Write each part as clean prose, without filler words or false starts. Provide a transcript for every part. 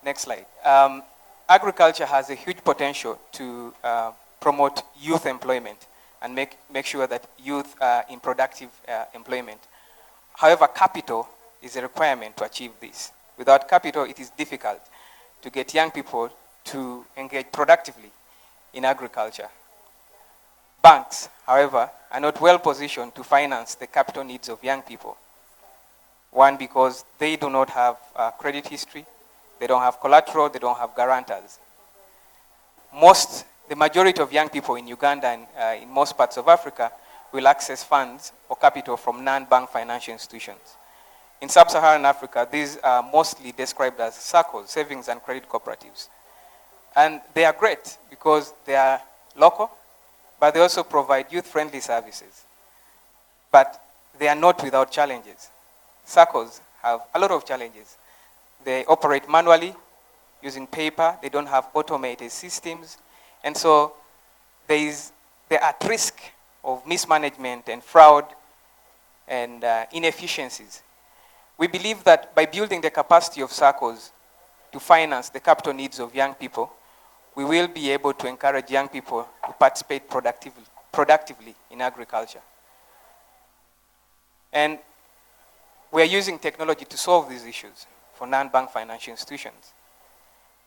Next slide. Agriculture has a huge potential to promote youth employment and make sure that youth are in productive employment. However, capital is a requirement to achieve this. Without capital, it is difficult to get young people to engage productively in agriculture. Banks, however, are not well positioned to finance the capital needs of young people. One, because they do not have credit history, they don't have collateral, they don't have guarantors. The majority of young people in Uganda and in most parts of Africa will access funds or capital from non-bank financial institutions. In sub-Saharan Africa, these are mostly described as SACCOs, savings and credit cooperatives. And they are great because they are local, but they also provide youth-friendly services. But they are not without challenges. SACCOs have a lot of challenges. They operate manually, using paper. They don't have automated systems. And so they are at risk of mismanagement and fraud and inefficiencies. We believe that by building the capacity of SACCOs to finance the capital needs of young people, we will be able to encourage young people to participate productively in agriculture. And we are using technology to solve these issues for non-bank financial institutions.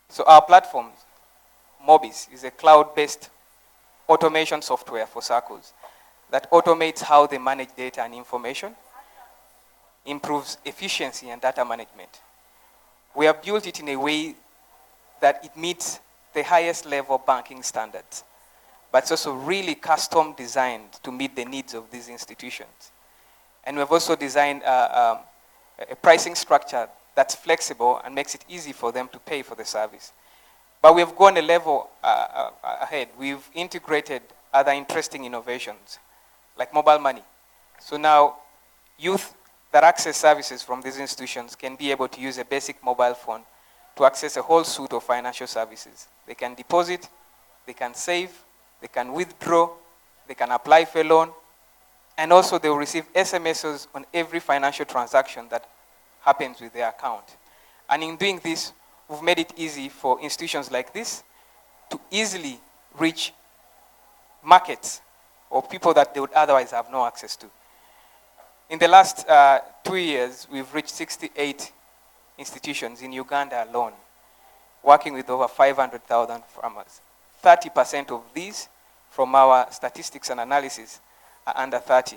So our platform, Mobis, is a cloud-based automation software for SACCOs that automates how they manage data and information, improves efficiency and data management. We have built it in a way that it meets the highest level banking standards, but it's also really custom designed to meet the needs of these institutions. And we've also designed a pricing structure that's flexible and makes it easy for them to pay for the service. But we've gone a level ahead. We've integrated other interesting innovations, like mobile money. So now youth that access services from these institutions can be able to use a basic mobile phone to access a whole suite of financial services. They can deposit, they can save, they can withdraw, they can apply for a loan, and also they will receive SMSs on every financial transaction that happens with their account. And in doing this, we've made it easy for institutions like this to easily reach markets or people that they would otherwise have no access to. In the last 2 years, we've reached 68 institutions in Uganda alone, working with over 500,000 farmers. 30% of these, from our statistics and analysis, are under 30.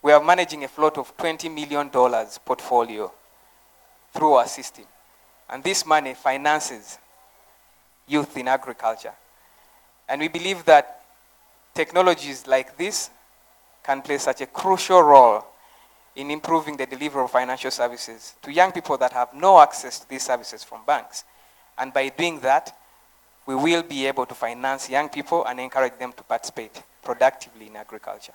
We are managing a float of $20 million portfolio through our system. And this money finances youth in agriculture. And we believe that technologies like this can play such a crucial role in improving the delivery of financial services to young people that have no access to these services from banks. And by doing that, we will be able to finance young people and encourage them to participate productively in agriculture.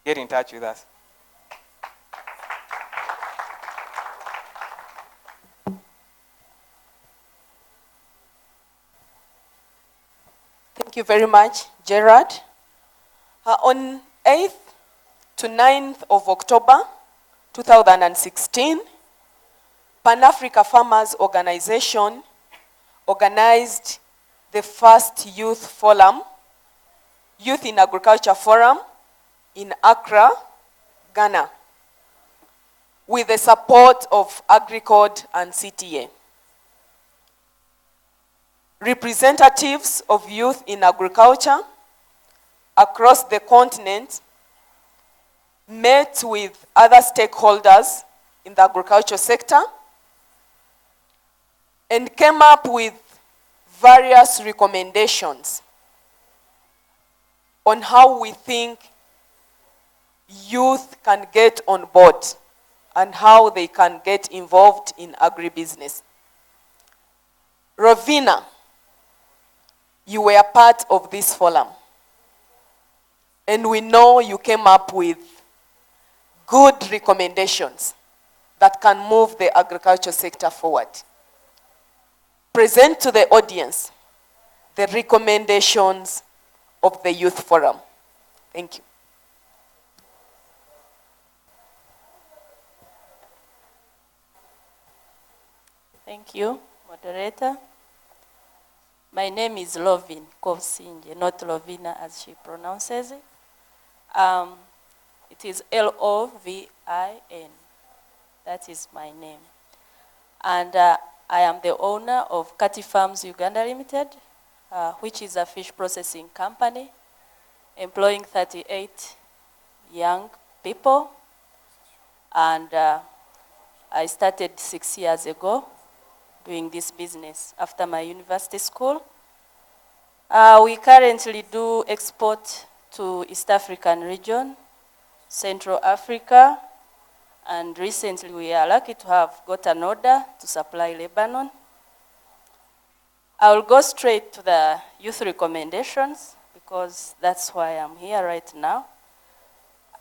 Get in touch with us. Thank you very much, Gerard. On 8th to 9th of October 2016, Pan-Africa Farmers Organization organized the first youth forum, Youth in Agriculture Forum, in Accra, Ghana, with the support of AgriCode and CTA. Representatives of youth in agriculture across the continent met with other stakeholders in the agriculture sector and came up with various recommendations on how we think youth can get on board and how they can get involved in agribusiness. Rovina, you were part of this forum, and we know you came up with good recommendations that can move the agriculture sector forward. Present to the audience the recommendations of the Youth Forum. Thank you. Thank you, moderator. My name is Lovin Kovsinje, not Lovina as she pronounces it. It is Lovin. That is my name. And I am the owner of Kati Farms Uganda Limited, which is a fish processing company employing 38 young people. And I started 6 years ago doing this business after my university school. We currently do export to East African region, Central Africa, and recently we are lucky to have got an order to supply Lebanon. I will go straight to the youth recommendations because that's why I'm here right now.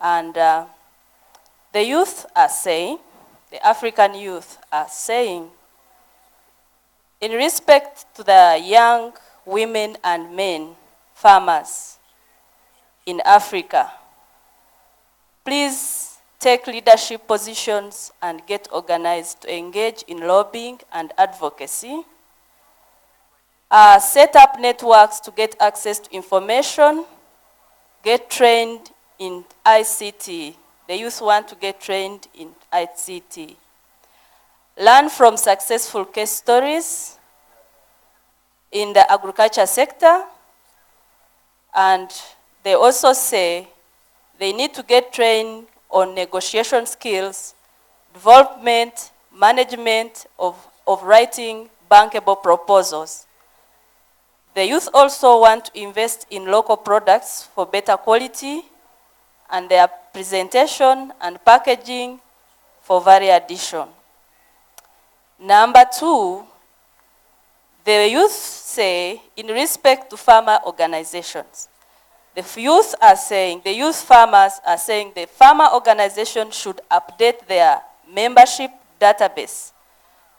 And the youth are saying, the African youth are saying, in respect to the young women and men farmers in Africa, please take leadership positions and get organized to engage in lobbying and advocacy. Set up networks to get access to information, get trained in ICT. The youth want to get trained in ICT. Learn from successful case stories in the agriculture sector, and they also say they need to get trained on negotiation skills, development, management of writing bankable proposals. The youth also want to invest in local products for better quality and their presentation and packaging for value addition. Number 2, the youth say, in respect to farmer organizations, the youth farmers are saying the farmer organization should update their membership database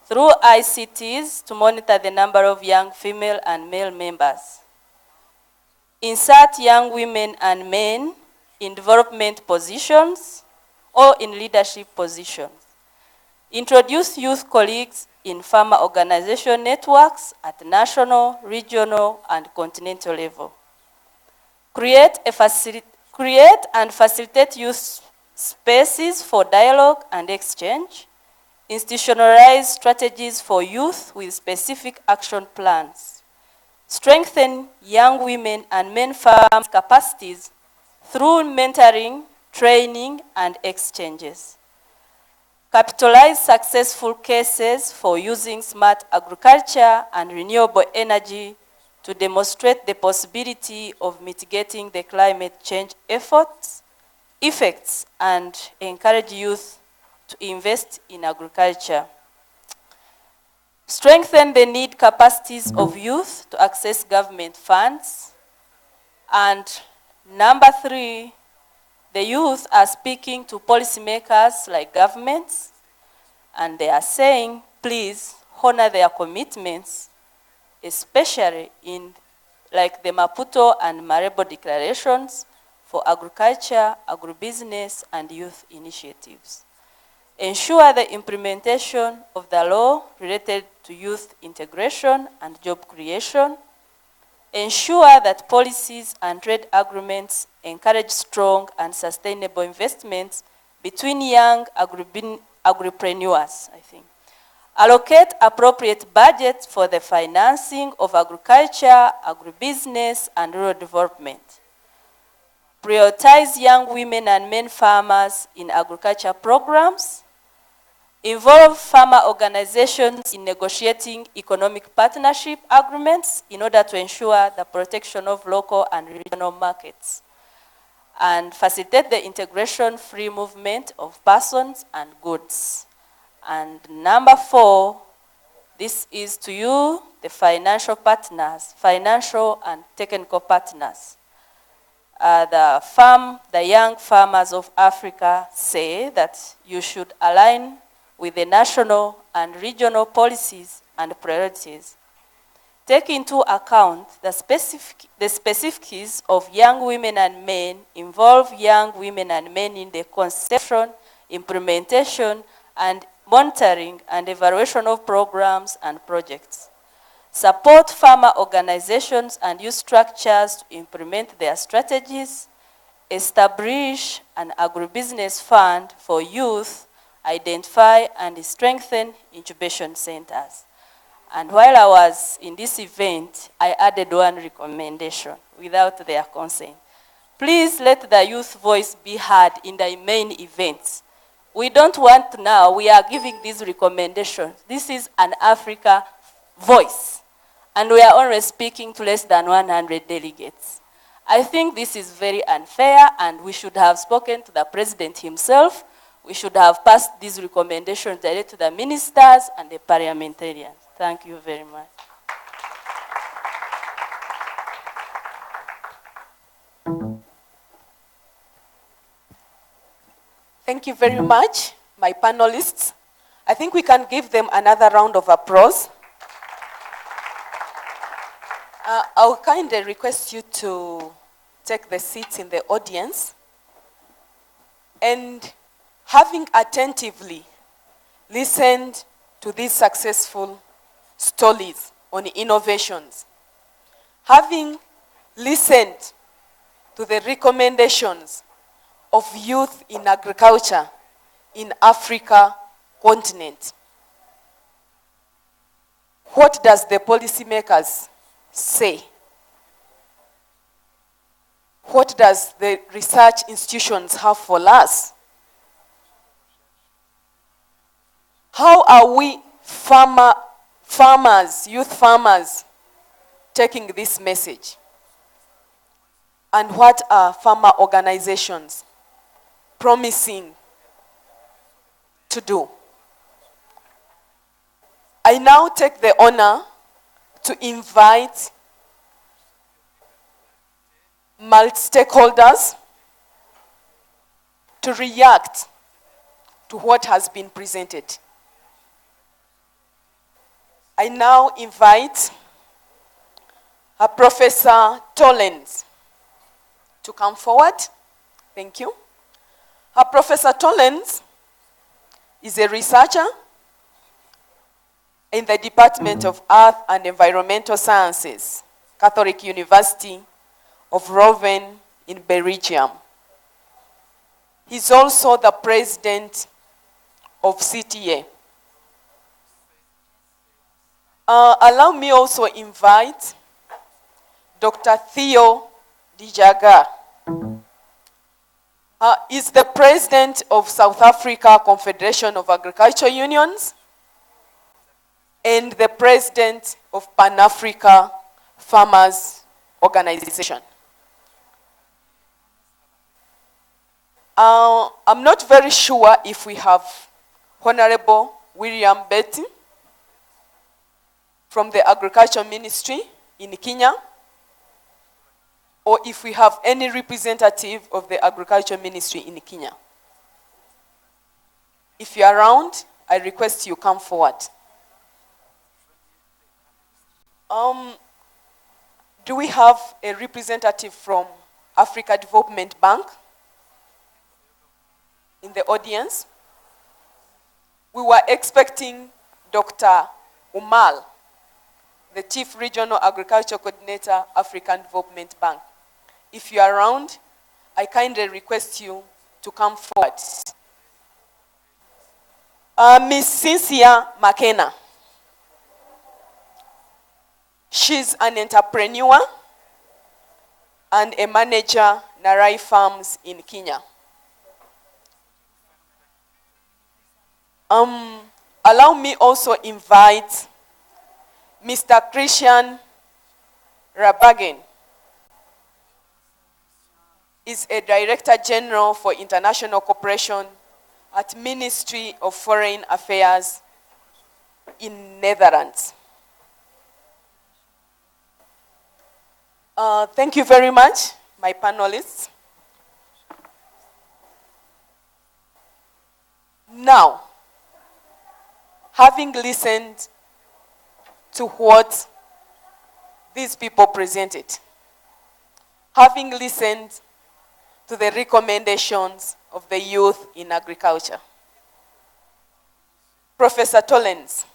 through ICTs to monitor the number of young female and male members. Insert young women and men in development positions or in leadership positions. Introduce youth colleagues in farmer organization networks at national, regional, and continental level. Create and facilitate youth spaces for dialogue and exchange. Institutionalize strategies for youth with specific action plans. Strengthen young women and men farm capacities through mentoring, training, and exchanges. Capitalize successful cases for using smart agriculture and renewable energy to demonstrate the possibility of mitigating the climate change effects, and encourage youth to invest in agriculture. Strengthen the need capacities of youth to access government funds. And number 3, the youth are speaking to policymakers like governments, and they are saying, please honor their commitments, especially in like the Maputo and Marebo declarations for agriculture, agribusiness, and youth initiatives. Ensure the implementation of the law related to youth integration and job creation. Ensure that policies and trade agreements encourage strong and sustainable investments between young agripreneurs, I think. Allocate appropriate budgets for the financing of agriculture, agribusiness, and rural development. Prioritize young women and men farmers in agriculture programs. Involve farmer organizations in negotiating economic partnership agreements in order to ensure the protection of local and regional markets. And facilitate the integration, free movement of persons and goods. And number 4, this is to you, the financial partners, financial and technical partners. The young farmers of Africa say that you should align with the national and regional policies and priorities. Take into account the specificities of young women and men, involve young women and men in the conception, implementation, and monitoring and evaluation of programs and projects, support farmer organizations and youth structures to implement their strategies, establish an agribusiness fund for youth, identify and strengthen incubation centers. And while I was in this event, I added one recommendation without their consent. Please let the youth voice be heard in the main events. We don't want now, we are giving these recommendations. This is an Africa voice, and we are only speaking to less than 100 delegates. I think this is very unfair, and we should have spoken to the president himself. We should have passed these recommendations directly to the ministers and the parliamentarians. Thank you very much. Thank you very much, my panelists. I think we can give them another round of applause. I'll kindly request you to take the seats in the audience. And having attentively listened to these successful stories on innovations, having listened to the recommendations of youth in agriculture in Africa continent, what does the policymakers say? What does the research institutions have for us? How are we farmers, youth farmers, taking this message? And what are farmer organizations promising to do? I now take the honor to invite multi-stakeholders to react to what has been presented. I now invite Professor Tollens to come forward. Thank you. Professor Tollens is a researcher in the Department of Earth and Environmental Sciences, Catholic University of Leuven in Belgium. He's also the president of CTA. Allow me also invite Dr. Theo Dijaga. Is the president of South Africa Confederation of Agricultural Unions and the president of Pan-Africa Farmers Organization. I'm not very sure if we have Honorable William Betty from the Agriculture Ministry in Kenya, or if we have any representative of the Agriculture Ministry in Kenya. If you're around, I request you come forward. Do we have a representative from Africa Development Bank in the audience? We were expecting Dr. Umal, the Chief Regional Agriculture Coordinator, African Development Bank. If you are around, I kindly request you to come forward. Ms. Cynthia McKenna. She's an entrepreneur and a manager, Narai Farms in Kenya. Allow me also invite Mr. Christian Rabagen. Is a Director General for International Cooperation at Ministry of Foreign Affairs in Netherlands. Thank you very much, my panelists. Now, having listened to what these people presented, having listened to the recommendations of the youth in agriculture, Professor Tollens,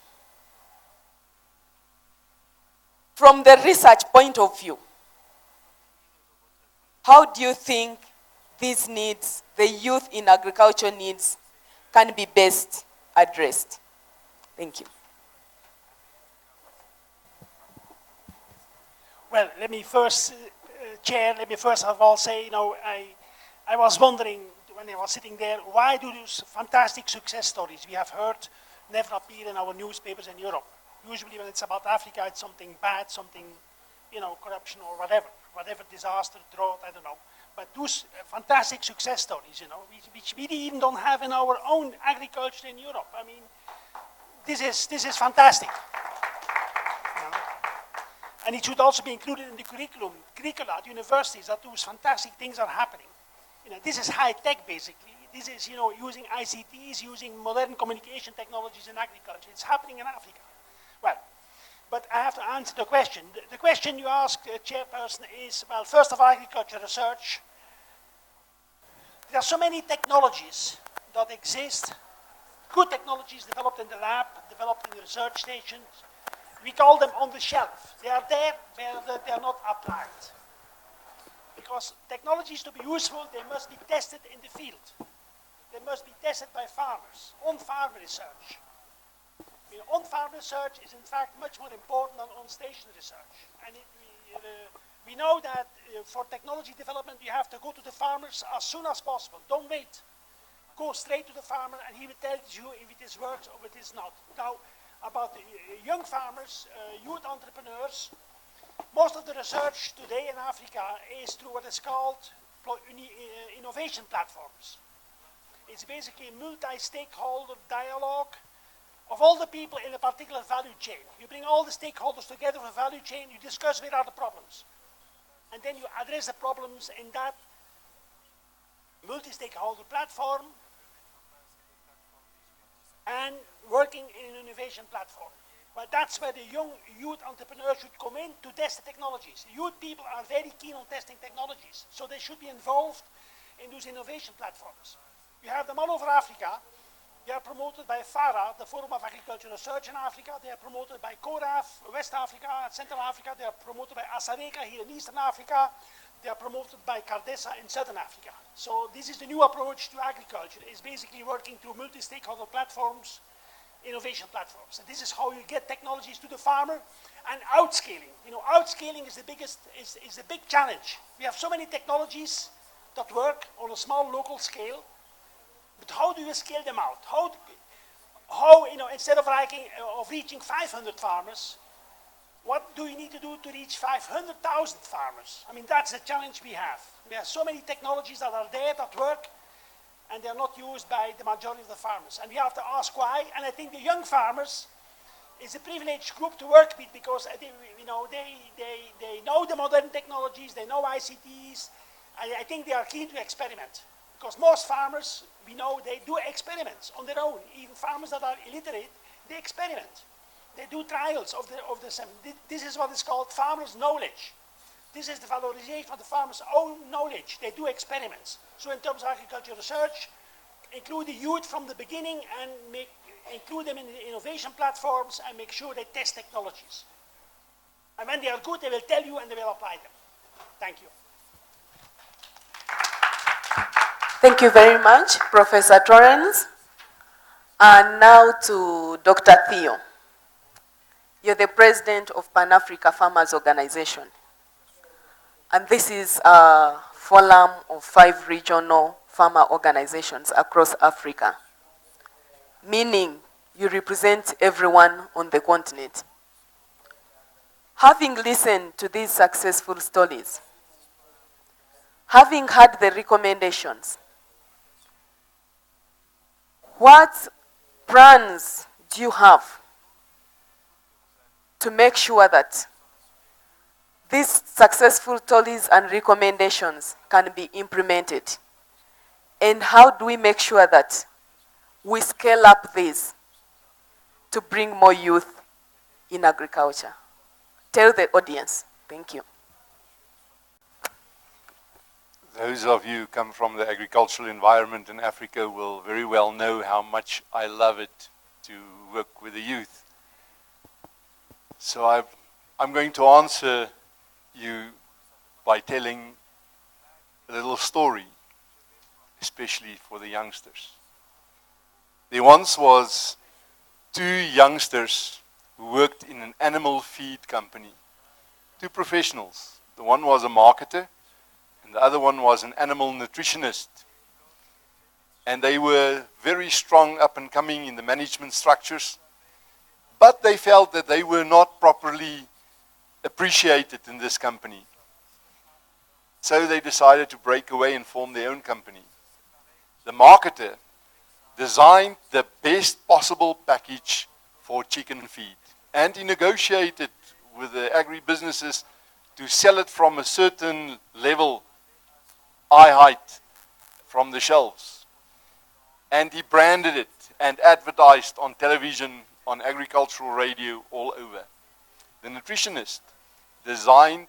from the research point of view, how do you think these needs, the youth in agriculture needs, can be best addressed? Thank you. Well, let me first, Chair, let me first of all say, I was wondering when I was sitting there, why do these fantastic success stories we have heard never appear in our newspapers in Europe? Usually when it's about Africa, it's something bad, something, corruption or whatever disaster, drought, I don't know. But those fantastic success stories, which we even don't have in our own agriculture in Europe. I mean, this is fantastic. And it should also be included in the curricula at universities, that those fantastic things are happening. This is high tech, basically. This is, using ICTs, using modern communication technologies in agriculture. It's happening in Africa. Well, but I have to answer the question. The question you asked, Chairperson, is, well, first of all, agriculture research. There are so many technologies that exist, good technologies developed in the lab, developed in the research stations. We call them on the shelf. They are there, but they are not applied. Because technologies to be useful, they must be tested in the field. They must be tested by farmers, on-farm research. On-farm research is in fact much more important than on-station research. And we know that for technology development, you have to go to the farmers as soon as possible. Don't wait. Go straight to the farmer and he will tell you if it is works or it is not. Now, about the young farmers, youth entrepreneurs, most of the research today in Africa is through what is called innovation platforms. It's basically a multi-stakeholder dialogue of all the people in a particular value chain. You bring all the stakeholders together in a value chain, you discuss where are the problems. And then you address the problems in that multi-stakeholder platform and working in an innovation platform. Well, that's where the young youth entrepreneurs should come in to test the technologies. Youth people are very keen on testing technologies, so they should be involved in those innovation platforms. You have them all over Africa. They are promoted by FARA, the Forum of Agricultural Research in Africa. They are promoted by CORAF, West Africa, Central Africa. They are promoted by ASARECA here in Eastern Africa. They are promoted by CARDESA in Southern Africa. So this is the new approach to agriculture. It's basically working through multi-stakeholder platforms, innovation platforms. And this is how you get technologies to the farmer. And outscaling. Outscaling is the biggest, is the big challenge. We have so many technologies that work on a small local scale. But how do you scale them out? How instead of reaching 500 farmers, what do you need to do to reach 500,000 farmers? I mean, that's the challenge we have. We have so many technologies that are there that work, and they're not used by the majority of the farmers. And we have to ask why. And I think the young farmers is a privileged group to work with because they know the modern technologies, they know ICTs, and I think they are keen to experiment. Because most farmers, we know, they do experiments on their own. Even farmers that are illiterate, they experiment. They do trials of the same. This is what is called farmers' knowledge. This is the valorization of the farmers' own knowledge. They do experiments. So in terms of agricultural research, include the youth from the beginning and include them in the innovation platforms and make sure they test technologies. And when they are good, they will tell you and they will apply them. Thank you. Thank you very much, Professor Torrens. And now to Dr. Theo. You're the president of Pan-Africa Farmers Organization. And this is a forum of 5 regional farmer organizations across Africa, meaning you represent everyone on the continent. Having listened to these successful stories, having had the recommendations, what plans do you have to make sure that these successful stories and recommendations can be implemented? And how do we make sure that we scale up this to bring more youth in agriculture? Tell the audience. Thank you. Those of you who come from the agricultural environment in Africa will very well know how much I love it to work with the youth. So I'm going to answer you by telling a little story, especially for the youngsters. There once was two youngsters who worked in an animal feed company, two professionals. The one was a marketer, and the other one was an animal nutritionist. And they were very strong, up and coming in the management structures, but they felt that they were not properly appreciated in this company. So they decided to break away and form their own company. The marketer designed the best possible package for chicken feed, and he negotiated with the agri-businesses to sell it from a certain level, eye height, from the shelves. And he branded it and advertised on television, on agricultural radio, all over. The nutritionist designed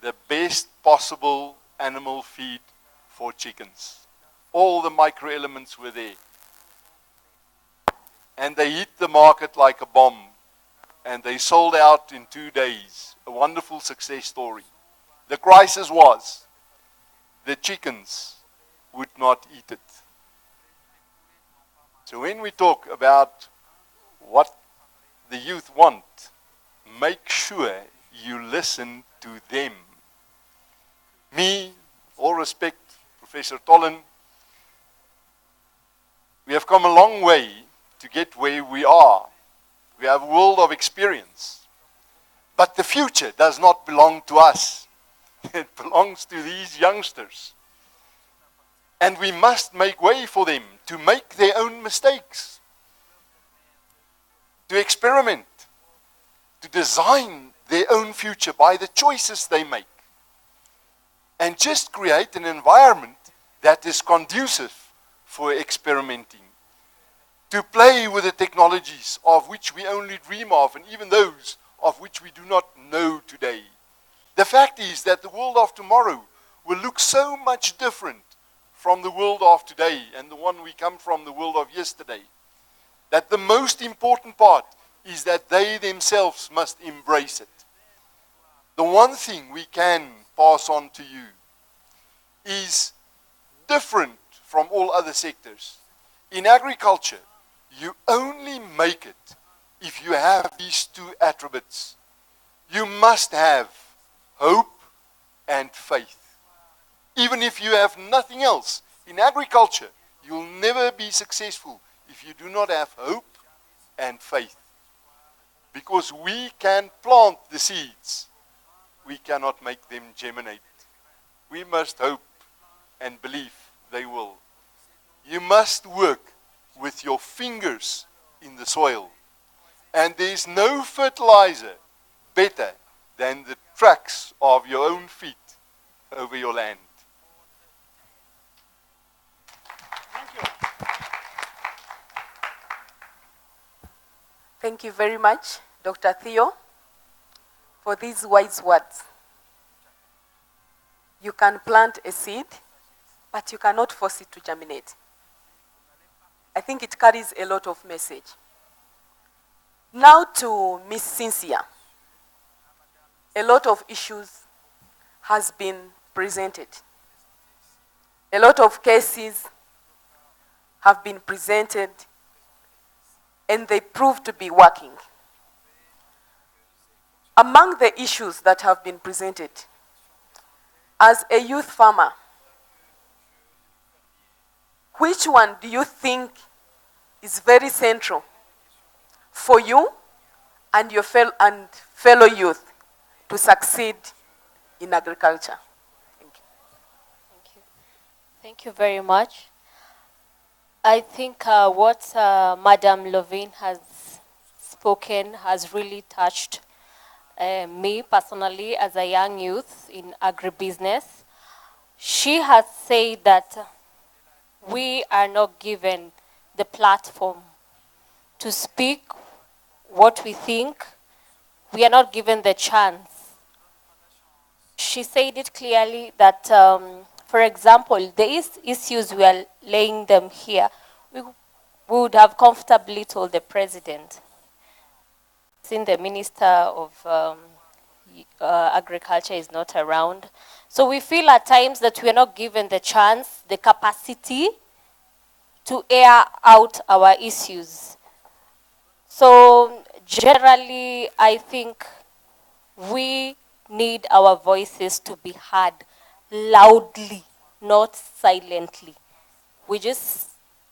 the best possible animal feed for chickens. All the microelements were there. And they hit the market like a bomb. And they sold out in 2 days. A wonderful success story. The crisis was, the chickens would not eat it. So when we talk about what the youth want, make sure you listen to them. Me, all respect, Professor Tollen, we have come a long way to get where we are. We have a world of experience. But the future does not belong to us. It belongs to these youngsters. And we must make way for them to make their own mistakes, to experiment, to design their own future by the choices they make, and just create an environment that is conducive for experimenting, to play with the technologies of which we only dream of, and even those of which we do not know today. The fact is that the world of tomorrow will look so much different from the world of today and the one we come from, the world of yesterday, that the most important part is that they themselves must embrace it. The one thing we can pass on to you is different from all other sectors. In agriculture, you only make it if you have these two attributes. You must have hope and faith. Even if you have nothing else, in agriculture, you'll never be successful if you do not have hope and faith. Because we can plant the seeds, we cannot make them germinate. We must hope and believe they will. You must work with your fingers in the soil. And there's no fertilizer better than the tracks of your own feet over your land. Thank you. Thank you very much, Dr. Theo, for these wise words. You can plant a seed, but you cannot force it to germinate. I think it carries a lot of message. Now to Miss Cynthia. A lot of issues has been presented. A lot of cases have been presented, and they prove to be working. Among the issues that have been presented, as a youth farmer, which one do you think is very central for you and your fellow youth to succeed in agriculture? Thank you. Thank you. Thank you very much. I think what Madam Levine has spoken has really touched me personally as a young youth in agribusiness. She has said that we are not given the platform to speak what we think. We are not given the chance. She said it clearly that, for example, the issues we are laying them here, we we would have comfortably told the president, since the Minister of Agriculture is not around. So we feel at times that we are not given the chance, the capacity to air out our issues. So generally, I think we need our voices to be heard loudly, not silently.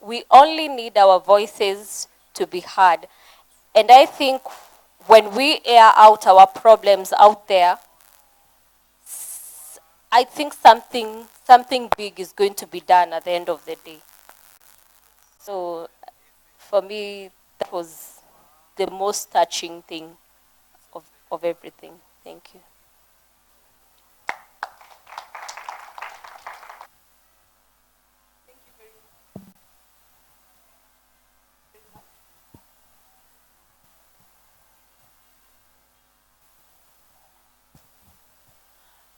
We only need our voices to be heard. And I think when we air out our problems out there, I think something big is going to be done at the end of the day. So for me, that was the most touching thing of everything. Thank you.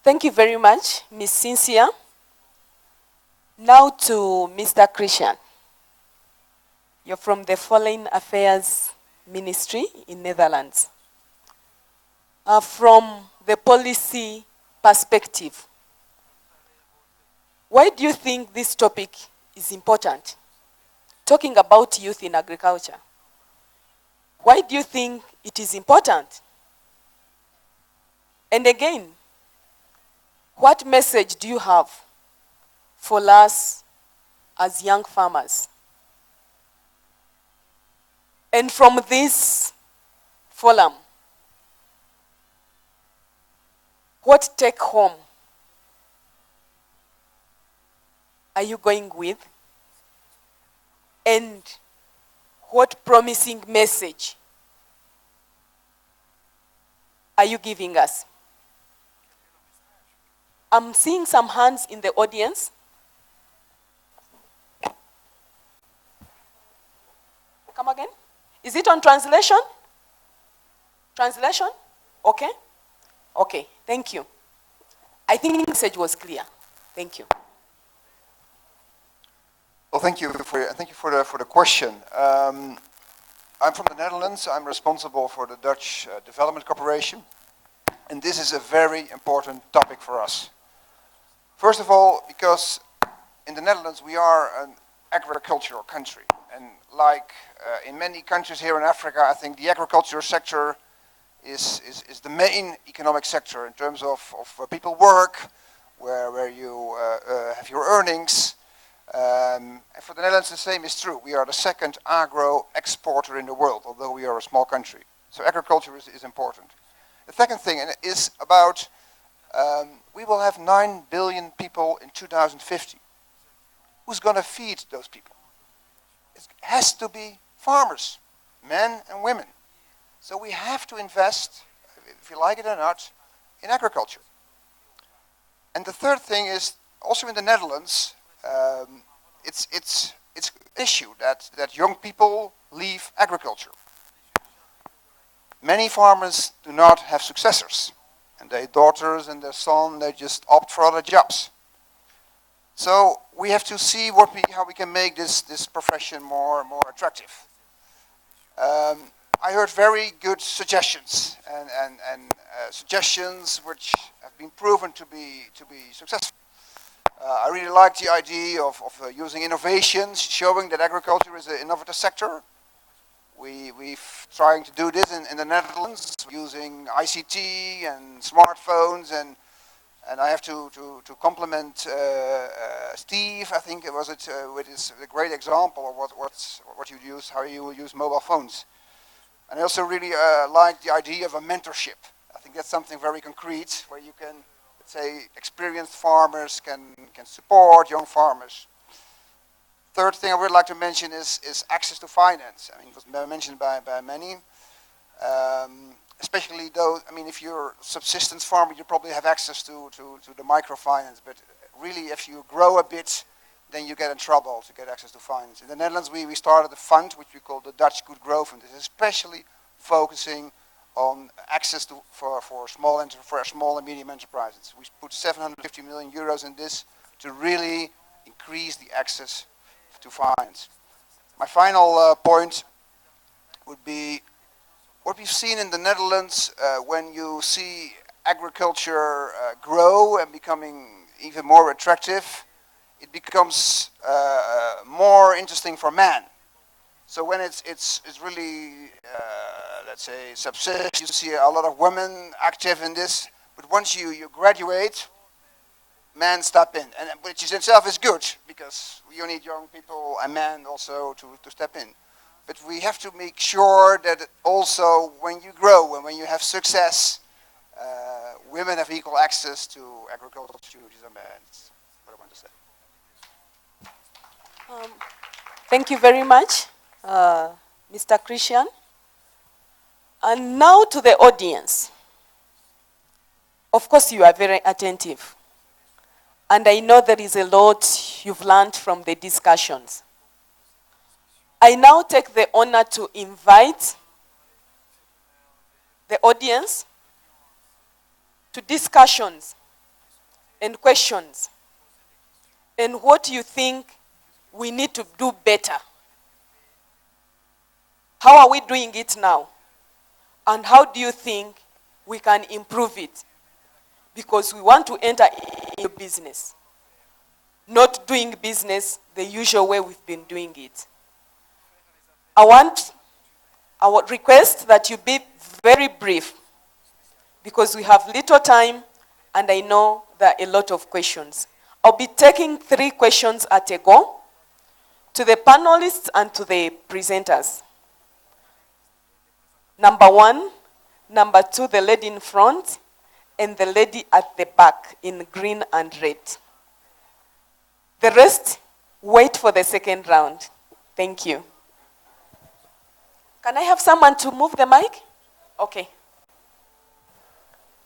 Thank you very much, Ms. Cynthia. Now to Mr. Christian. You're from the Foreign Affairs Ministry in Netherlands. From the policy perspective, why do you think this topic is important? Talking about youth in agriculture. Why do you think it is important? And again, what message do you have for us as young farmers? And from this forum, what take home are you going with? And what promising message are you giving us? I'm seeing some hands in the audience. Come again? Is it on translation? Translation? Okay. Okay, thank you. I think the message was clear. Thank you. Well, thank you for the question. I'm from the Netherlands. I'm responsible for the Dutch Development Corporation, and this is a very important topic for us. First of all, because in the Netherlands we are an agricultural country, and like in many countries here in Africa, I think the agricultural sector is the main economic sector in terms of where people work, where you have your earnings. And for the Netherlands, the same is true. We are the second agro exporter in the world, although we are a small country. So agriculture is important. The second thing is about we will have 9 billion people in 2050. Who's going to feed those people? It has to be farmers, men and women. So we have to invest, if you like it or not, in agriculture. And the third thing is, also in the Netherlands, it's an issue that young people leave agriculture. Many farmers do not have successors, and their daughters and their son, they just opt for other jobs. So we have to see how we can make this profession more attractive. I heard very good suggestions and suggestions which have been proven to be successful. I really like the idea of using innovations, showing that agriculture is an innovative sector. We've trying to do this in the Netherlands using ICT and smartphones, and I have to compliment Steve. I think it was with a great example of what you use, how you will use mobile phones. And I also really like the idea of a mentorship. I think that's something very concrete where you can, let's say, experienced farmers can support young farmers. Third thing I would like to mention is access to finance. I mean, it was mentioned by many. Especially though, I mean, if you're a subsistence farmer, you probably have access to the microfinance. But really, if you grow a bit, then you get in trouble to get access to finance. In the Netherlands, we started a fund which we call the Dutch Good Growth Fund. This is especially focusing on access for small and medium enterprises. We put 750 million euros in this to really increase the access to finance. My final point would be what we've seen in the Netherlands when you see agriculture grow and becoming even more attractive, it becomes more interesting for man. So when it's really, let's say, subsist, you see a lot of women active in this, but once you graduate, men step in, and which is itself is good, because you need young people and men also to step in. But we have to make sure that also when you grow and when you have success, women have equal access to agricultural opportunities and men. That's what I want to say. Thank you very much, Mr. Christian. And now to the audience. Of course, you are very attentive. And I know there is a lot you've learned from the discussions. I now take the honor to invite the audience to discussions and questions and what you think we need to do better. How are we doing it now? And how do you think we can improve it? Because we want to enter into business, not doing business the usual way we've been doing it. I would request that you be very brief, because we have little time and I know there are a lot of questions. I'll be taking 3 questions at a go to the panelists and to the presenters. Number 1, number 2, the lady in front, and the lady at the back in green and red. The rest, wait for the second round. Thank you. Can I have someone to move the mic? Okay.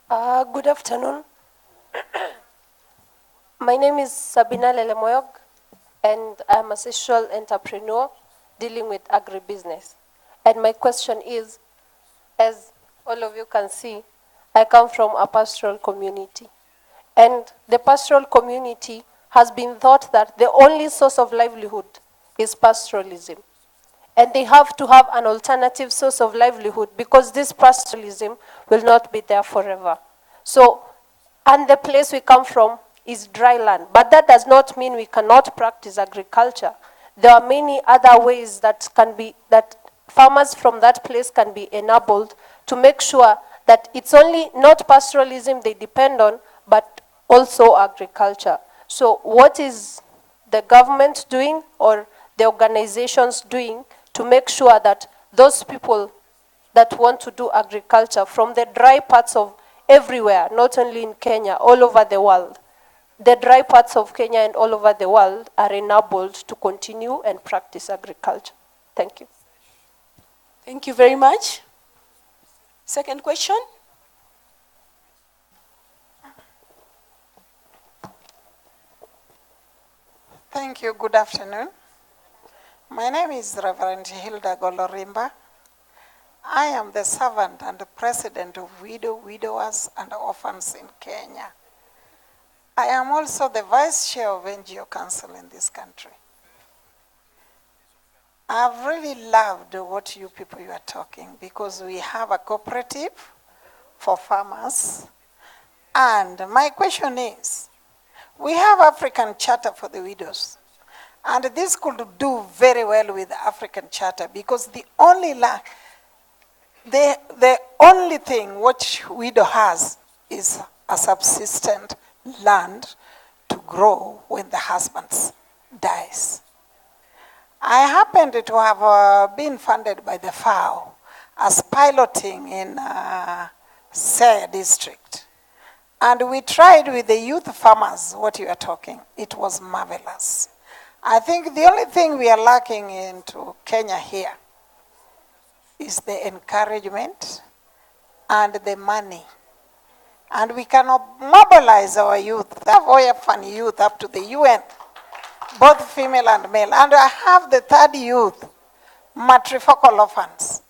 Good afternoon. My name is Sabina Lelemoyog, and I'm a social entrepreneur dealing with agribusiness. And my question is, as all of you can see, I come from a pastoral community. And the pastoral community has been thought that the only source of livelihood is pastoralism. And they have to have an alternative source of livelihood, because this pastoralism will not be there forever. So, and the place we come from is dry land. But that does not mean we cannot practice agriculture. There are many other ways that farmers from that place can be enabled to make sure that it's only not pastoralism they depend on, but also agriculture. So what is the government doing, or the organizations doing, to make sure that those people that want to do agriculture from the dry parts of everywhere, not only in Kenya, all over the world, the dry parts of Kenya and all over the world are enabled to continue and practice agriculture? Thank you. Thank you very much. Second question. Thank you. Good afternoon. My name is Reverend Hilda Golorimba. I am the servant and the president of widowers and orphans in Kenya. I am also the vice chair of NGO Council in this country. I've really loved what you people are talking, because we have a cooperative for farmers. And my question is, we have African Charter for the widows. And this could do very well with the African Charter, because the only thing which widow has is a subsistent land to grow when the husband dies. I happened to have been funded by the FAO as piloting in Saya district. And we tried with the youth farmers what you are talking. It was marvelous. I think the only thing we are lacking into Kenya here is the encouragement and the money. And we cannot mobilize our youth, have orphan youth up to the UN, both female and male. And I have the third youth, matrifocal orphans.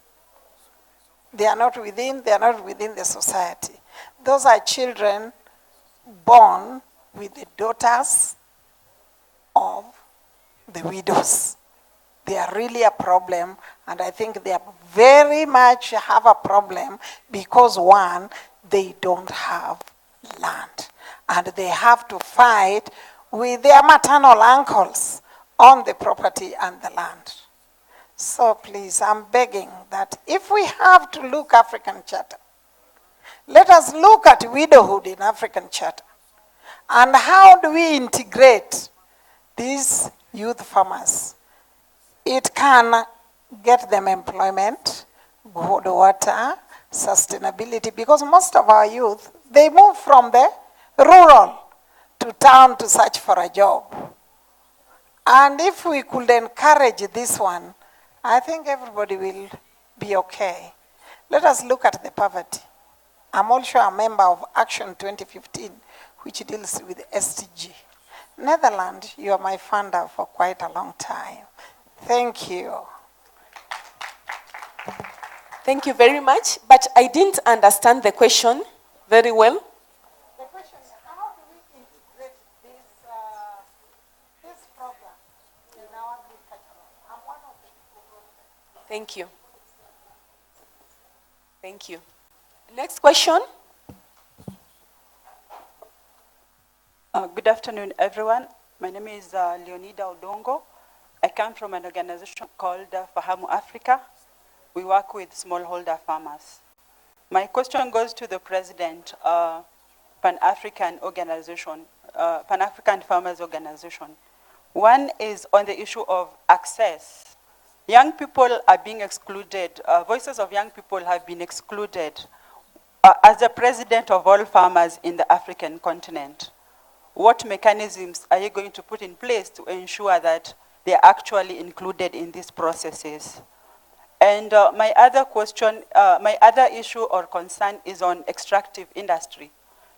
They are not within the society. Those are children born with the daughters of the widows. they are really a problem, and I think they are very much have a problem because one, they don't have land, and they have to fight with their maternal uncles on the property and the land. So please, I'm begging that if we have to look African Charter, let us look at widowhood in African Charter. And how do we integrate these youth farmers? It can get them employment, good water, sustainability, because most of our youth, they move from the rural to town to search for a job. And if we could encourage this one, I think everybody will be okay. Let us look at the poverty. I'm also a member of Action 2015, which deals with SDG. Netherlands, you are my funder for quite a long time. Thank you. Thank you very much, but I didn't understand the question very well. The question is, how do we integrate this program in our agriculture? I'm one of the people. Thank you. Thank you. Next question. Good afternoon, everyone. My name is Leonida Odongo. I come from an organization called Fahamu Africa. We work with smallholder farmers. My question goes to the President, Pan-African organization, Pan-African Farmers Organization. One is on the issue of access. Young people are being excluded. Voices of young people have been excluded. As the President of all farmers in the African continent, what mechanisms are you going to put in place to ensure that they are actually included in these processes? And my other question, my other issue or concern is on extractive industry.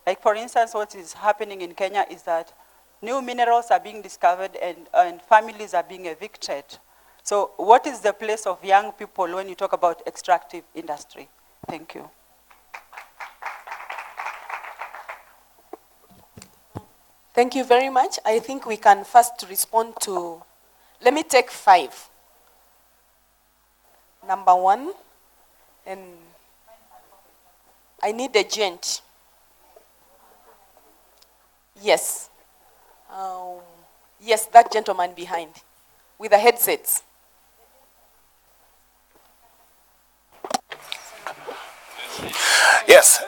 Like for instance, what is happening in Kenya is that new minerals are being discovered and families are being evicted. So what is the place of young people when you talk about extractive industry? Thank you. Thank you very much. I think we can first respond to, let me take 5. Number 1, and I need a gent. Yes. Yes, that gentleman behind with the headsets. Yes,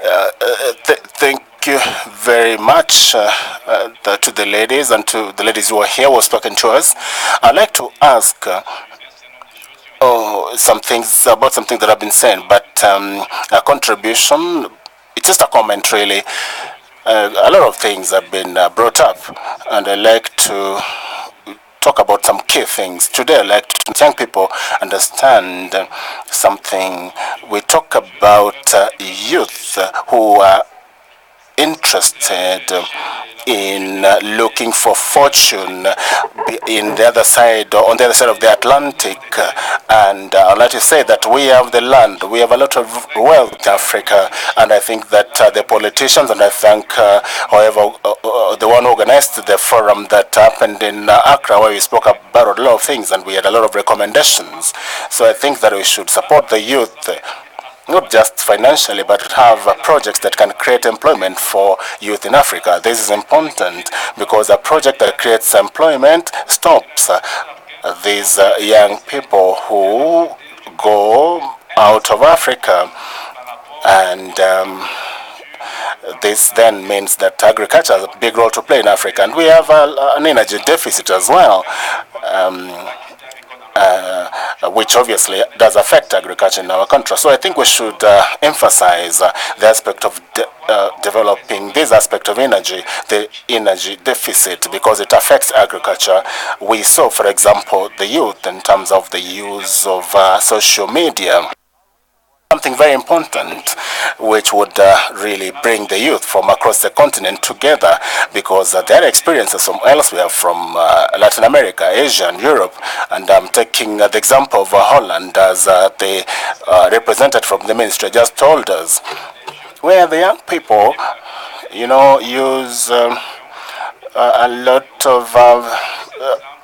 thank you very much to the ladies and to the ladies who are here who have spoken to us. I'd like to ask some things about something that I've been saying, but a contribution, it's just a comment really. A lot of things have been brought up, and I'd like to talk about some key things. Today I'd like to young people understand something. We talk about youth who are interested in looking for fortune in the other side, on the other side of the Atlantic. And I'd like to say that we have the land, we have a lot of wealth in Africa, and I think that the politicians, and I thank however the one who organized the forum that happened in Accra, where we spoke about a lot of things and we had a lot of recommendations. So I think that we should support the youth, not just financially, but have projects that can create employment for youth in Africa. This is important because a project that creates employment stops these young people who go out of Africa. And this then means that agriculture has a big role to play in Africa. And we have an energy deficit as well. Which obviously does affect agriculture in our country. So I think we should emphasize the aspect of developing this aspect of energy, the energy deficit, because it affects agriculture. We saw, for example, the youth in terms of the use of social media. Something very important, which would really bring the youth from across the continent together, because their experiences from elsewhere, from Latin America, Asia, and Europe. And I'm taking the example of Holland, as the representative from the ministry just told us, where the young people, you know, use a lot of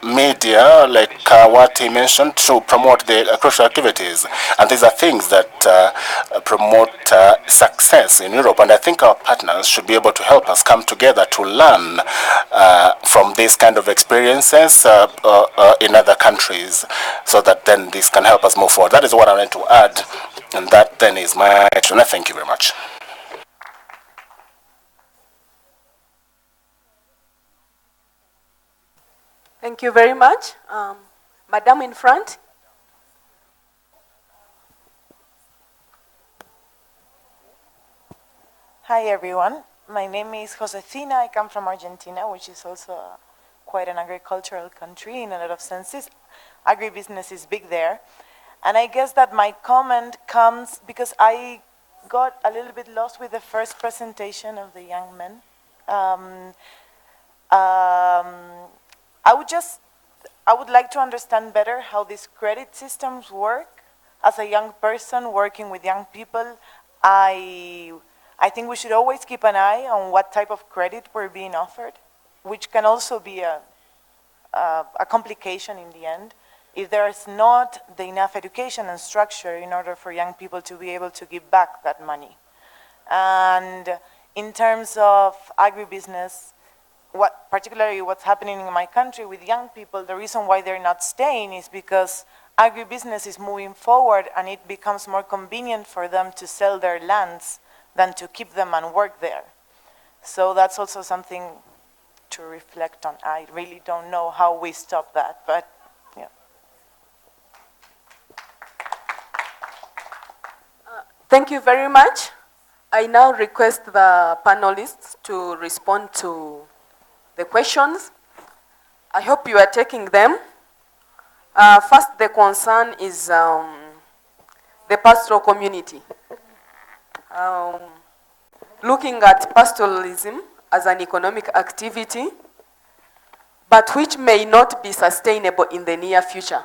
media, like what he mentioned, to promote the crucial activities. And these are things that promote success in Europe. And I think our partners should be able to help us come together to learn from these kind of experiences in other countries, so that then this can help us move forward. That is what I wanted to add, and that then is my action. Thank you very much. Thank you very much. Madam in front. Hi everyone, my name is Josefina. I come from Argentina, which is also quite an agricultural country in a lot of senses. Agribusiness is big there. And I guess that my comment comes because I got a little bit lost with the first presentation of the young men. I would like to understand better how these credit systems work. As a young person working with young people, I think we should always keep an eye on what type of credit we're being offered, which can also be a complication in the end if there is not the enough education and structure in order for young people to be able to give back that money. And in terms of agribusiness, particularly what's happening in my country with young people, the reason why they're not staying is because agribusiness is moving forward and it becomes more convenient for them to sell their lands than to keep them and work there. So that's also something to reflect on. I really don't know how we stop that, but yeah. Thank you very much. I now request the panelists to respond to the questions. I hope you are taking them. First, the concern is the pastoral community. Looking at pastoralism as an economic activity, but which may not be sustainable in the near future.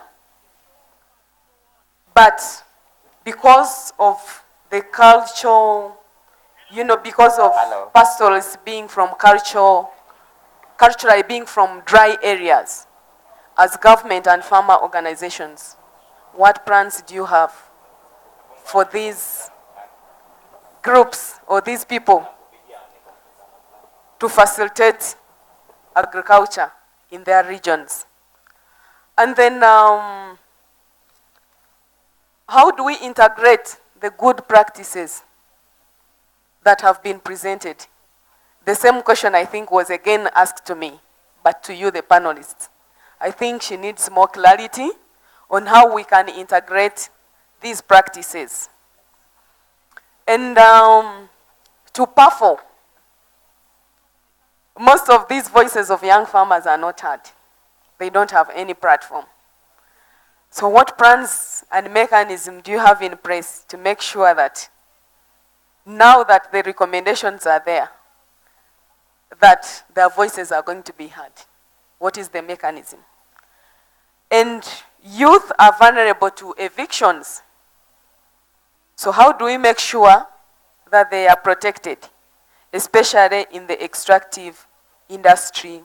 But because of the culture, because of pastoralists being from culturally being from dry areas, as government and farmer organizations, what plans do you have for these groups or these people to facilitate agriculture in their regions? And then how do we integrate the good practices that have been presented? The same question I think was again asked to me, but to you, the panelists. I think she needs more clarity on how we can integrate these practices. And to PAFO, most of these voices of young farmers are not heard. They don't have any platform. So what plans and mechanisms do you have in place to make sure that now that the recommendations are there, that their voices are going to be heard? What is the mechanism? And youth are vulnerable to evictions. So how do we make sure that they are protected, especially in the extractive industry,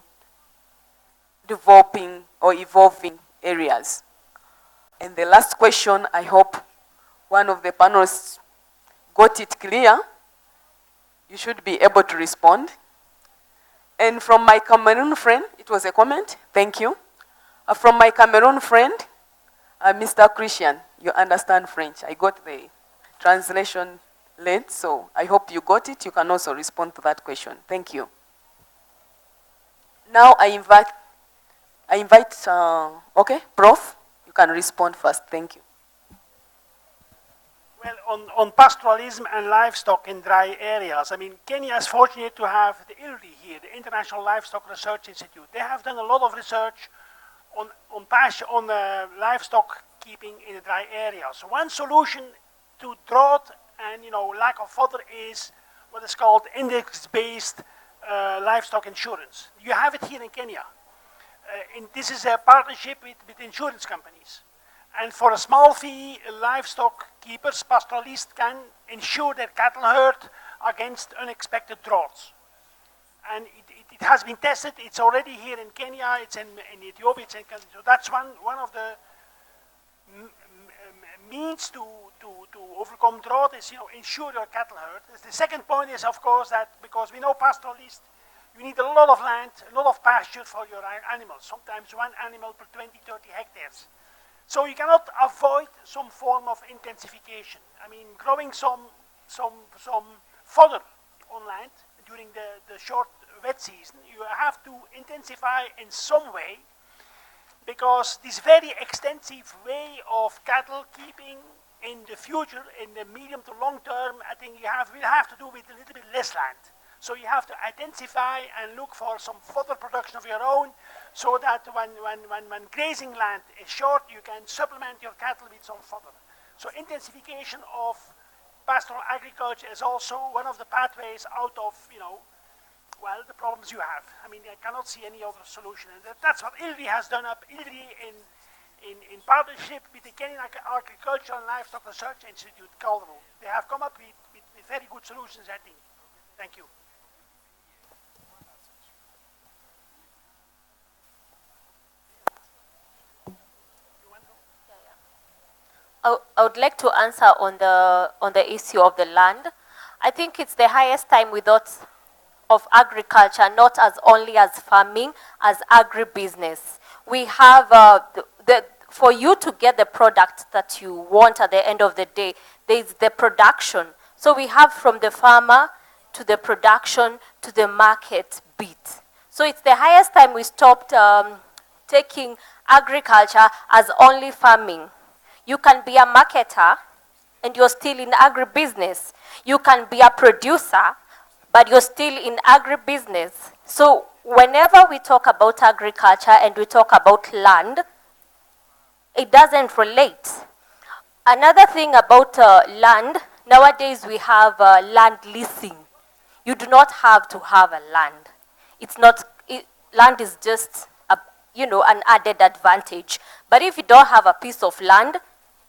developing or evolving areas? And the last question, I hope one of the panelists got it clear. You should be able to respond. And from my Cameroon friend, it was a comment, thank you. From my Cameroon friend, Mr. Christian, you understand French. I got the translation late, so I hope you got it. You can also respond to that question. Thank you. Now I invite, okay, Prof, you can respond first. Thank you. Well, on pastoralism and livestock in dry areas, I mean, Kenya is fortunate to have the ILRI here, the International Livestock Research Institute. They have done a lot of research on livestock keeping in the dry areas. So one solution to drought and lack of fodder is what is called index-based livestock insurance. You have it here in Kenya. This is a partnership with insurance companies. And for a small fee, livestock keepers, pastoralists can insure their cattle herd against unexpected droughts. and it has been tested. It's already here in Kenya, it's in Ethiopia, it's in Kenya. So that's one of the means to overcome drought is, ensure your cattle herd. The second point is, of course, that because we know pastoralist, you need a lot of land, a lot of pasture for your animals, sometimes one animal per 20, 30 hectares. So you cannot avoid some form of intensification. I mean, growing some fodder on land during the short wet season, you have to intensify in some way, because this very extensive way of cattle keeping in the future, in the medium to long term, I think will have to do with a little bit less land. So you have to intensify and look for some fodder production of your own, so that when grazing land is short, you can supplement your cattle with some fodder. So intensification of pastoral agriculture is also one of the pathways out of, the problems you have. I mean, I cannot see any other solution. And that's what ILRI has done up. ILRI in partnership with the Kenyan Agricultural and Livestock Research Institute, Calderwood. They have come up with very good solutions, I think. Thank you. I would like to answer on the issue of the land. I think it's the highest time we thought of agriculture, not as only as farming, as agribusiness. We have, for you to get the product that you want at the end of the day, there's the production. So we have from the farmer to the production to the market bit. So it's the highest time we stopped taking agriculture as only farming. You can be a marketer and you're still in agribusiness. You can be a producer, but you're still in agribusiness. So whenever we talk about agriculture and we talk about land, it doesn't relate. Another thing about land, nowadays we have land leasing. You do not have to have a land. Land is just an added advantage. But if you don't have a piece of land,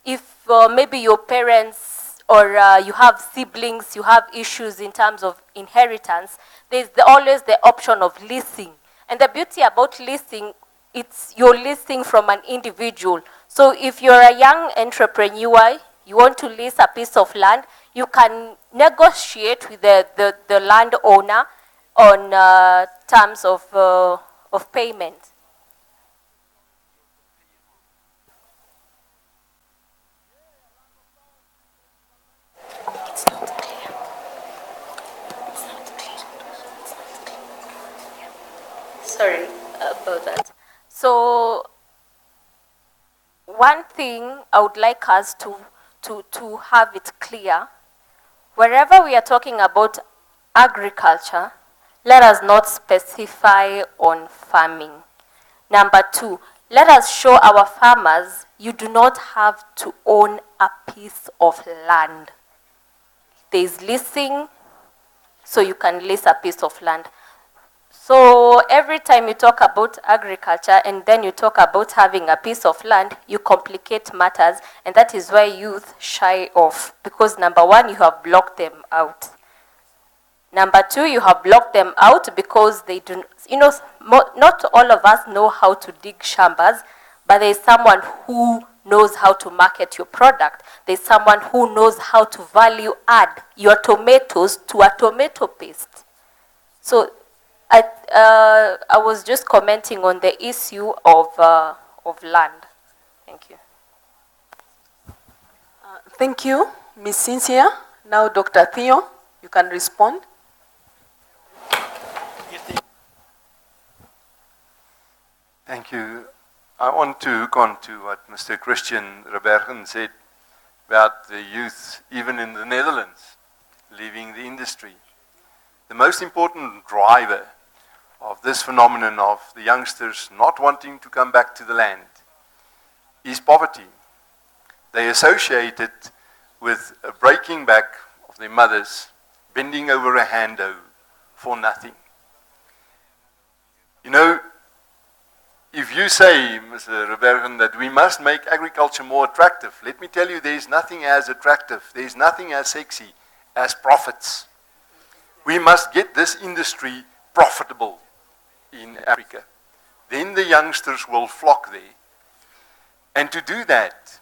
if maybe your parents or you have siblings, you have issues in terms of inheritance, there's always the option of leasing. And the beauty about leasing, you're leasing from an individual. So if you're a young entrepreneur, you want to lease a piece of land, you can negotiate with the landowner on terms of payment. Sorry about that. So one thing I would like us to have it clear, wherever we are talking about agriculture, let us not specify on farming. Number two, let us show our farmers you do not have to own a piece of land. There is leasing, so you can lease a piece of land. So every time you talk about agriculture and then you talk about having a piece of land, you complicate matters, and that is why youth shy off. Because number one, you have blocked them out. Number two, you have blocked them out because they do, not all of us know how to dig shambas, but there is someone who knows how to market your product. There's someone who knows how to value add your tomatoes to a tomato paste. So I was just commenting on the issue of land. Thank you. Thank you, Ms. Cynthia. Now, Dr. Theo, you can respond. Thank you. I want to hook on to what Mr. Christian Rebergen said about the youth, even in the Netherlands, leaving the industry. The most important driver of this phenomenon of the youngsters not wanting to come back to the land is poverty. They associate it with a breaking back of their mothers, bending over a handle for nothing. You know, if you say, Mr. Rebergen, that we must make agriculture more attractive, let me tell you, there is nothing as attractive, there is nothing as sexy as profits. We must get this industry profitable in Africa, then the youngsters will flock there. And to do that,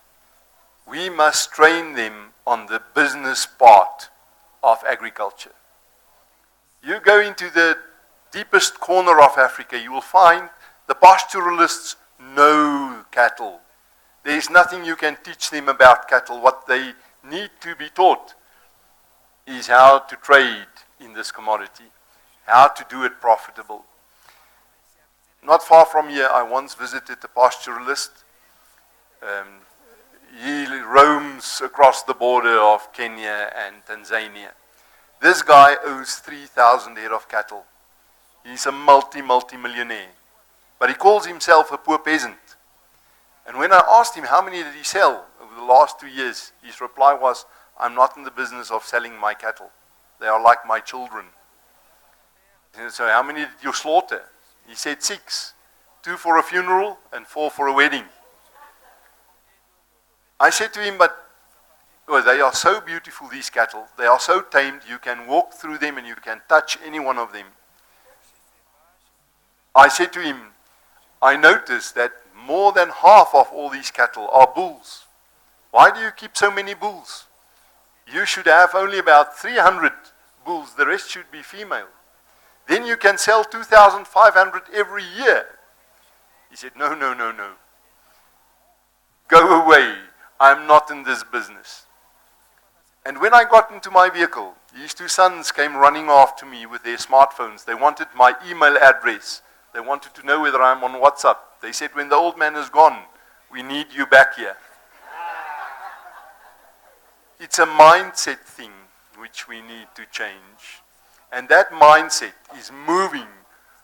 we must train them on the business part of agriculture. You go into the deepest corner of Africa, you will find the pastoralists know cattle. There is nothing you can teach them about cattle. What they need to be taught is how to trade in this commodity, how to do it profitable. Not far from here, I once visited a pastoralist. He roams across the border of Kenya and Tanzania. This guy owns 3,000 head of cattle. He's a multi-millionaire. But he calls himself a poor peasant. And when I asked him how many did he sell over the last 2 years, his reply was, I'm not in the business of selling my cattle. They are like my children. And so how many did you slaughter? He said 6. 2 for a funeral and 4 for a wedding. I said to him, but they are so beautiful, these cattle. They are so tamed, you can walk through them and you can touch any one of them. I said to him, I noticed that more than half of all these cattle are bulls. Why do you keep so many bulls? You should have only about 300 bulls. The rest should be female. Then you can sell 2,500 every year. He said, no. Go away. I'm not in this business. And when I got into my vehicle, his 2 sons came running after me with their smartphones. They wanted my email address. They wanted to know whether I'm on WhatsApp. They said, when the old man is gone, we need you back here. It's a mindset thing which we need to change. And that mindset is moving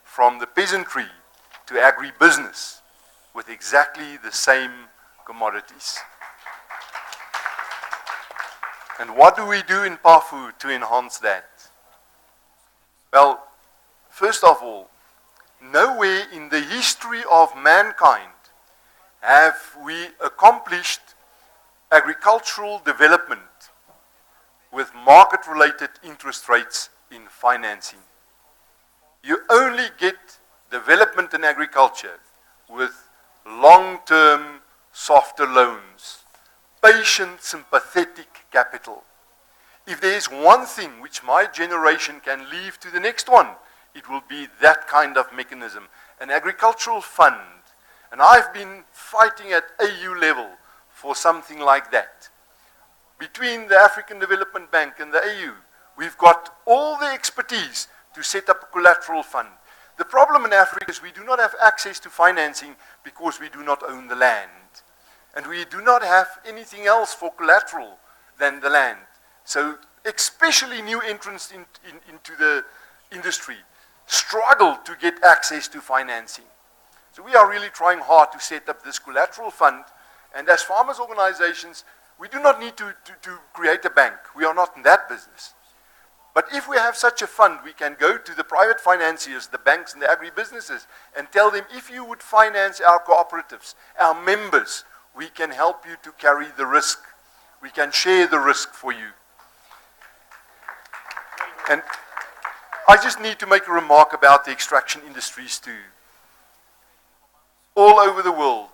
from the peasantry to agribusiness with exactly the same commodities. And what do we do in PAFU to enhance that? Well, first of all, nowhere in the history of mankind have we accomplished agricultural development with market-related interest rates in financing. You only get development in agriculture with long-term, softer loans, patient, sympathetic capital. If there is one thing which my generation can leave to the next one, it will be that kind of mechanism, an agricultural fund. And I've been fighting at AU level for something like that. Between the African Development Bank and the AU, we've got all the expertise to set up a collateral fund. The problem in Africa is we do not have access to financing because we do not own the land. And we do not have anything else for collateral than the land. So especially new entrants into the industry struggle to get access to financing. So we are really trying hard to set up this collateral fund. And as farmers' organizations, we do not need to create a bank. We are not in that business. But if we have such a fund, we can go to the private financiers, the banks and the agribusinesses, and tell them, if you would finance our cooperatives, our members, we can help you to carry the risk. We can share the risk for you. And I just need to make a remark about the extraction industries too. All over the world,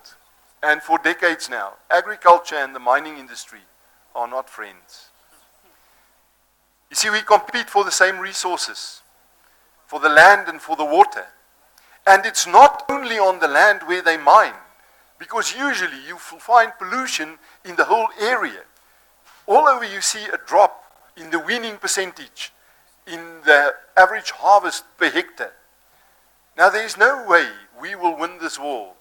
and for decades now, agriculture and the mining industry are not friends. You see, we compete for the same resources, for the land and for the water. And it's not only on the land where they mine, because usually you will find pollution in the whole area. All over you see a drop in the weaning percentage, in the average harvest per hectare. Now there is no way we will win this war.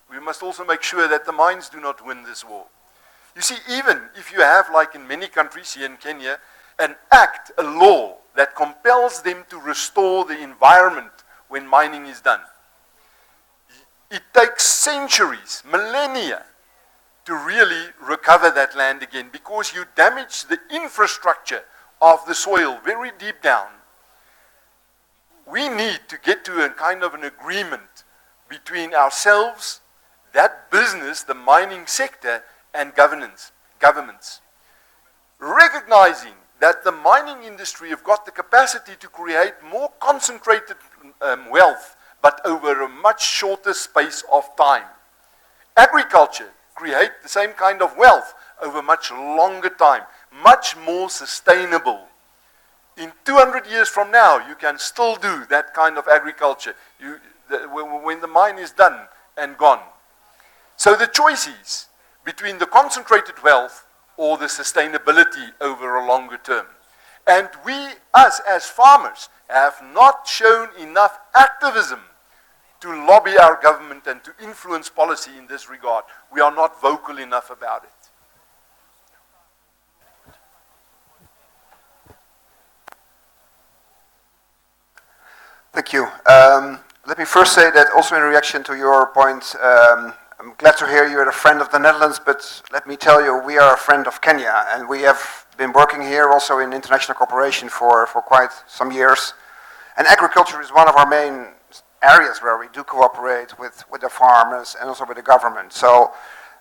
We must also make sure that the mines do not win this war. You see, even if you have, like in many countries here in Kenya, an act, a law that compels them to restore the environment when mining is done, it takes centuries, millennia, to really recover that land again, because you damage the infrastructure of the soil very deep down. We need to get to a kind of an agreement between ourselves, that business, the mining sector, and governments, recognizing that the mining industry have got the capacity to create more concentrated wealth, but over a much shorter space of time. Agriculture creates the same kind of wealth over much longer time, much more sustainable. In 200 years from now, you can still do that kind of agriculture when the mine is done and gone. So the choice is between the concentrated wealth or the sustainability over a longer term. And us as farmers, have not shown enough activism to lobby our government and to influence policy in this regard. We are not vocal enough about it. Thank you. Let me first say that also in reaction to your point, I'm glad to hear you're a friend of the Netherlands, but let me tell you, we are a friend of Kenya, and we have been working here also in international cooperation for quite some years. And agriculture is one of our main areas where we do cooperate with the farmers and also with the government. So,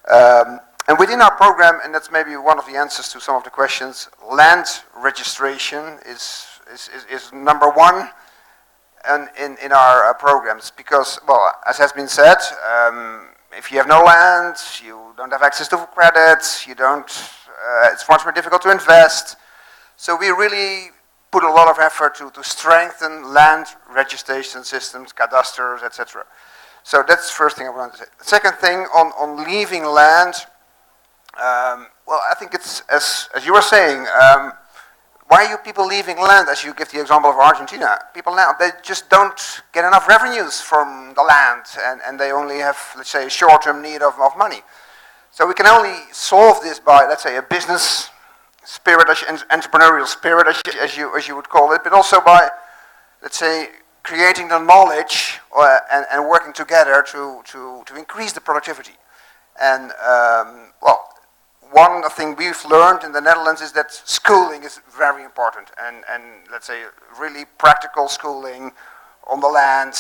and within our program, and that's maybe one of the answers to some of the questions, land registration is number one in our programs, because, well, as has been said, if you have no land, you don't have access to credit, you don't, it's much more difficult to invest. So we really put a lot of effort to strengthen land registration systems, cadasters, etc. So that's the first thing I want to say. The second thing on leaving land, well, I think it's, as you were saying, why are you people leaving land, as you give the example of Argentina? People now, they just don't get enough revenues from the land, and they only have, let's say, a short-term need of money. So we can only solve this by, let's say, a business spirit, entrepreneurial spirit, as you would call it, but also by, let's say, creating the knowledge and working together to increase the productivity. And, well, one thing we've learned in the Netherlands is that schooling is very important, and let's say really practical schooling on the land,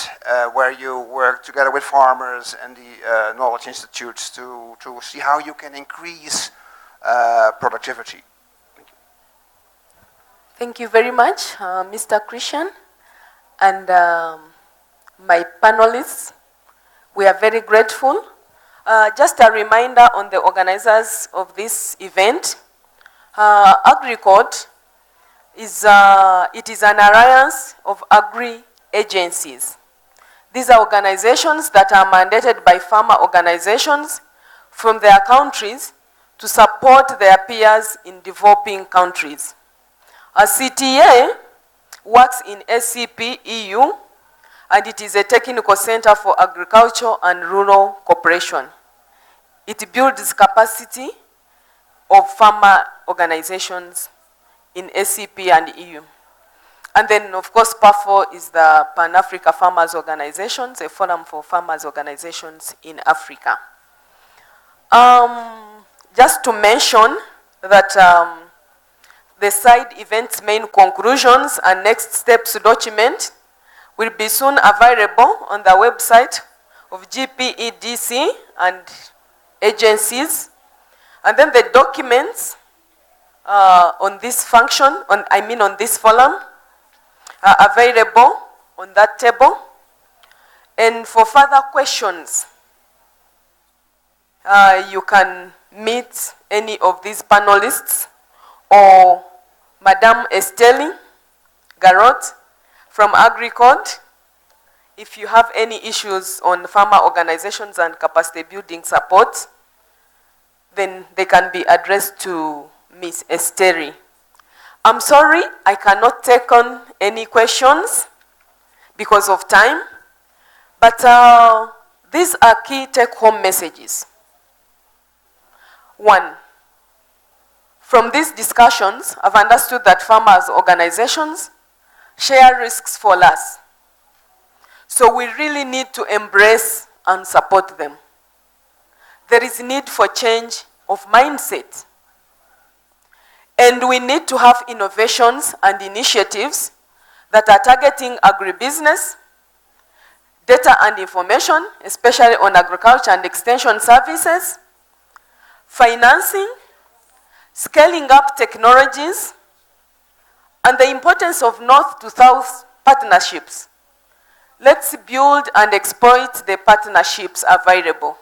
where you work together with farmers and the knowledge institutes to see how you can increase productivity. Thank you. Thank you very much, Mr. Christian, and my panelists. We are very grateful. Just a reminder on the organizers of this event. AgriCode is it is an alliance of agri-agencies. These are organizations that are mandated by farmer organizations from their countries to support their peers in developing countries. A CTA works in SCP EU, and it is a technical center for agriculture and rural cooperation. It builds capacity of farmer organizations in SCP and EU. And then, of course, PAFO is the Pan-Africa Farmers Organizations, a forum for farmers organizations in Africa. Just to mention that the side event's main conclusions and next steps document will be soon available on the website of GPEDC and agencies. And then the documents on this function, on this forum, are available on that table. And for further questions, you can meet any of these panelists or Madame Estelle Garot from AgriCode. If you have any issues on farmer organizations and capacity building support, then they can be addressed to Ms. Esteri. I'm sorry, I cannot take on any questions because of time, but these are key take-home messages. One, from these discussions, I've understood that farmers' organizations share risks for us. So we really need to embrace and support them. There is need for change of mindset. And we need to have innovations and initiatives that are targeting agribusiness, data and information, especially on agriculture and extension services, financing, scaling up technologies, And the importance of north to south partnerships. Let's build and exploit the partnerships available.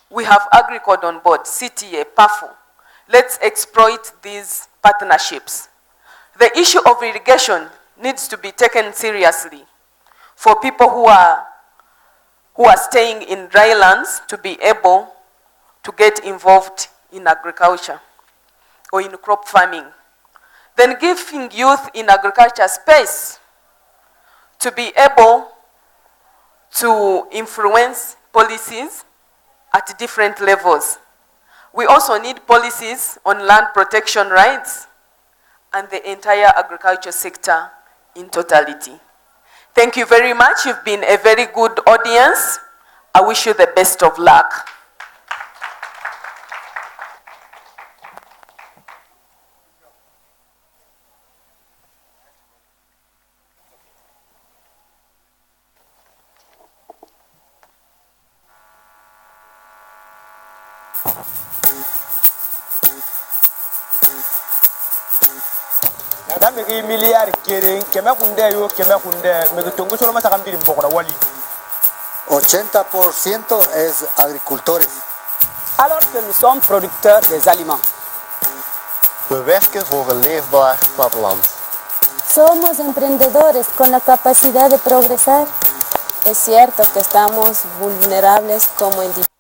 We have Agricod on board, CTA, PAFO. Let's exploit these partnerships. The issue of irrigation needs to be taken seriously for people who are staying in dry lands to be able to get involved in agriculture or in crop farming. Then giving youth in agriculture space to be able to influence policies at different levels. We also need policies on land protection rights and the entire agriculture sector in totality. Thank you very much. You've been a very good audience. I wish you the best of luck. Damegi milliard kering kema kunde yo kema kunde megutongo solo masa kambiri mpokora wali 80% es agricultores. Alors que nous sommes producteurs des aliments. We werken voor een leefbaar platteland. Somos emprendedores con la capacidad de progresar. Es cierto que estamos vulnerables como individuos.